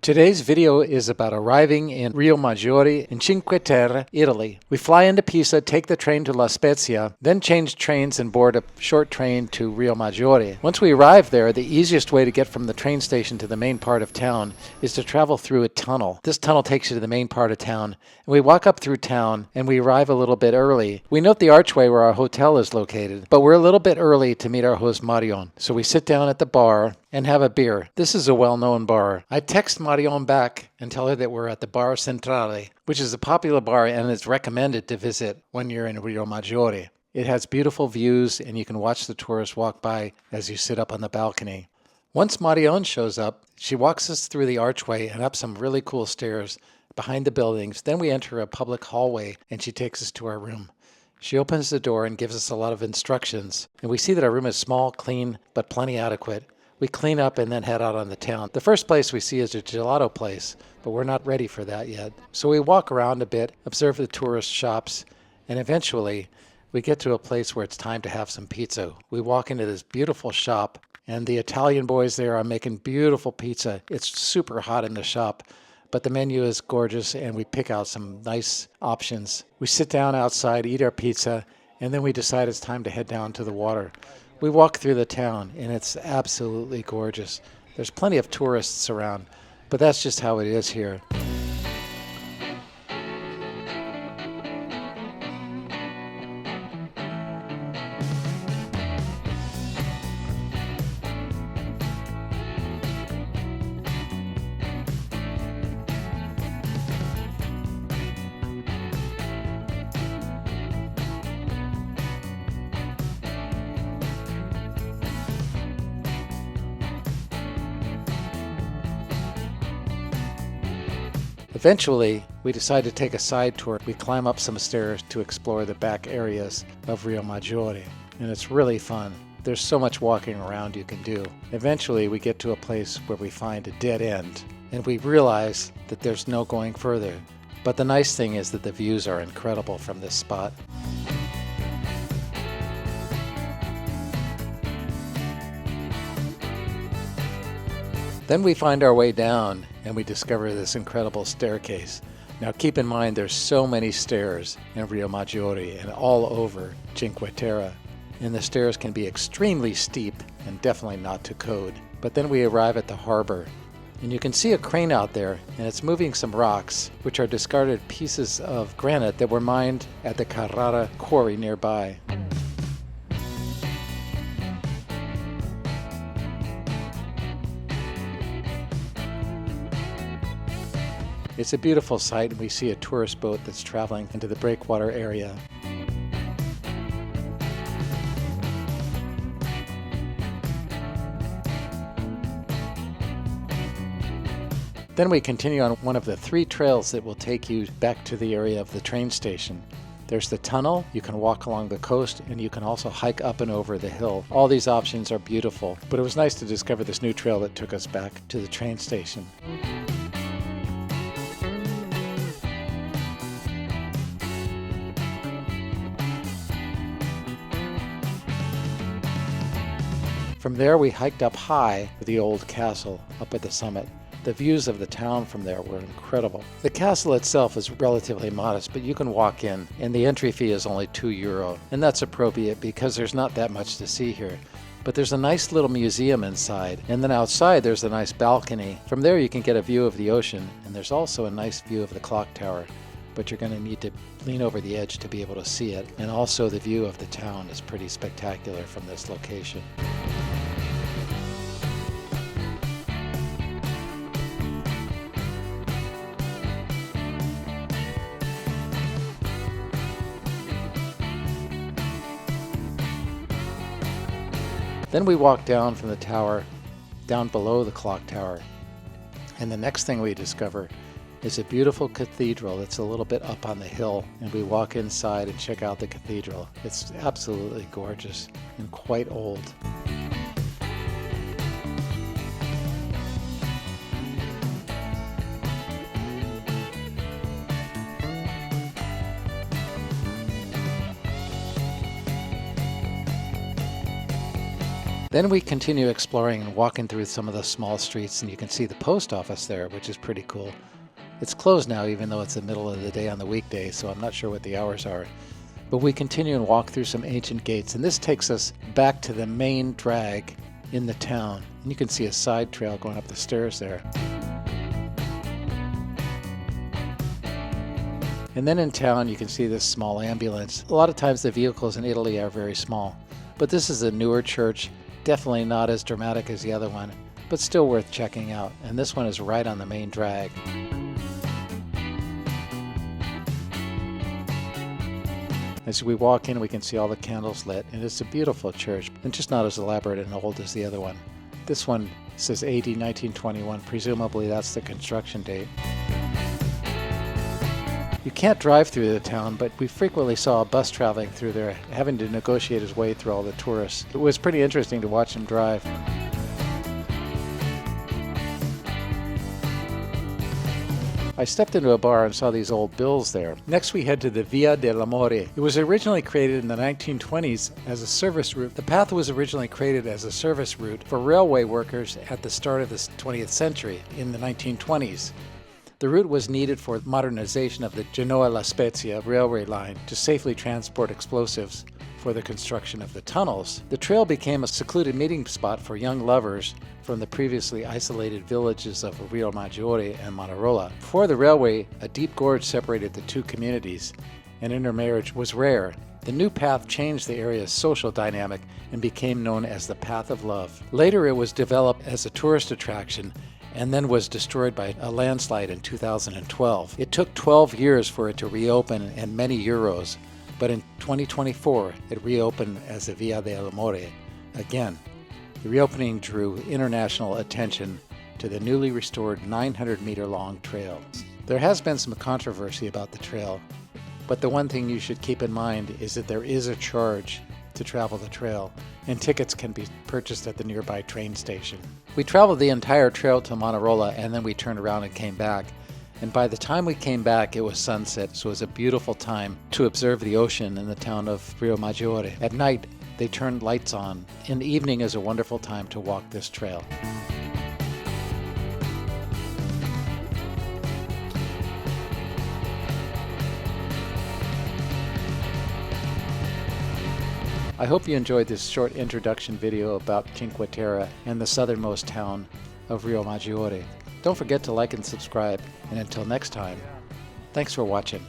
Today's video is about arriving in Riomaggiore in Cinque Terre, Italy. We fly into Pisa, take the train to La Spezia, then change trains and board a short train to Riomaggiore. Once we arrive there, the easiest way to get from the train station to the main part of town is to travel through a tunnel. This tunnel takes you to the main part of town, and we walk up through town and we arrive a little bit early. We note the archway where our hotel is located, but we're a little bit early to meet our host Marion. So we sit down at the bar and have a beer. This is a well-known bar. I text Marion back and tell her that we're at the Bar Centrale, which is a popular bar and is recommended to visit when you're in Riomaggiore. It has beautiful views and you can watch the tourists walk by as you sit up on the balcony. Once Marion shows up, she walks us through the archway and up some really cool stairs behind the buildings. Then we enter a public hallway and she takes us to our room. She opens the door and gives us a lot of instructions, and we see that our room is small, clean, but plenty adequate. We clean up and then head out on the town. The first place we see is a gelato place, but we're not ready for that yet. So we walk around a bit, observe the tourist shops, and eventually we get to a place where it's time to have some pizza. We walk into this beautiful shop, and the Italian boys there are making beautiful pizza. It's super hot in the shop, but the menu is gorgeous, and we pick out some nice options. We sit down outside, eat our pizza, and then we decide it's time to head down to the water. We walk through the town, and it's absolutely gorgeous. There's plenty of tourists around, but that's just how it is here. Eventually, we decide to take a side tour. We climb up some stairs to explore the back areas of Riomaggiore, and it's really fun. There's so much walking around you can do. Eventually, we get to a place where we find a dead end, and we realize that there's no going further. But the nice thing is that the views are incredible from this spot. Then we find our way down and we discover this incredible staircase. Now keep in mind there's so many stairs in Riomaggiore and all over Cinque Terre, and the stairs can be extremely steep and definitely not to code. But then we arrive at the harbor, and you can see a crane out there, and it's moving some rocks, which are discarded pieces of granite that were mined at the Carrara quarry nearby. It's a beautiful sight, and we see a tourist boat that's traveling into the breakwater area. Then we continue on one of the 3 trails that will take you back to the area of the train station. There's the tunnel, you can walk along the coast, and you can also hike up and over the hill. All these options are beautiful, but it was nice to discover this new trail that took us back to the train station. From there, we hiked up high to the old castle up at the summit. The views of the town from there were incredible. The castle itself is relatively modest, but you can walk in, and the entry fee is only €2. And that's appropriate because there's not that much to see here. But there's a nice little museum inside, and then outside there's a nice balcony. From there you can get a view of the ocean, and there's also a nice view of the clock tower. But you're going to need to lean over the edge to be able to see it. And also the view of the town is pretty spectacular from this location. Then we walk down from the tower, down below the clock tower, and the next thing we discover is a beautiful cathedral that's a little bit up on the hill, and we walk inside and check out the cathedral. It's absolutely gorgeous and quite old. Then we continue exploring and walking through some of the small streets, and you can see the post office there, which is pretty cool. It's closed now, even though it's the middle of the day on the weekday, so I'm not sure what the hours are. But we continue and walk through some ancient gates, and this takes us back to the main drag in the town. And you can see a side trail going up the stairs there. And then in town, you can see this small ambulance. A lot of times the vehicles in Italy are very small, but this is a newer church, definitely not as dramatic as the other one, but still worth checking out. And this one is right on the main drag. As we walk in, we can see all the candles lit, and it's a beautiful church, and just not as elaborate and old as the other one. This one says AD 1921, presumably that's the construction date. You can't drive through the town, but we frequently saw a bus traveling through there, having to negotiate his way through all the tourists. It was pretty interesting to watch him drive. I stepped into a bar and saw these old bills there. Next we head to the Via dell'Amore. It was originally created in the 1920s as a service route. The path was originally created as a service route for railway workers at the start of the 20th century in the 1920s. The route was needed for modernization of the Genoa-La Spezia railway line to safely transport explosives for the construction of the tunnels. The trail became a secluded meeting spot for young lovers from the previously isolated villages of Riomaggiore and Manarola. Before the railway, a deep gorge separated the two communities, and intermarriage was rare. The new path changed the area's social dynamic and became known as the Path of Love. Later it was developed as a tourist attraction and then was destroyed by a landslide in 2012. It took 12 years for it to reopen and many euros, but in 2024 it reopened as the Via dell'Amore again. The reopening drew international attention to the newly restored 900-meter-long trail. There has been some controversy about the trail, but the one thing you should keep in mind is that there is a charge to travel the trail, and tickets can be purchased at the nearby train station. We traveled the entire trail to Manarola, and then we turned around and came back. And by the time we came back, it was sunset, so it was a beautiful time to observe the ocean in the town of Riomaggiore. At night, they turned lights on. In the evening is a wonderful time to walk this trail. I hope you enjoyed this short introduction video about Cinque Terre and the southernmost town of Riomaggiore. Don't forget to like and subscribe, and until next time, thanks for watching.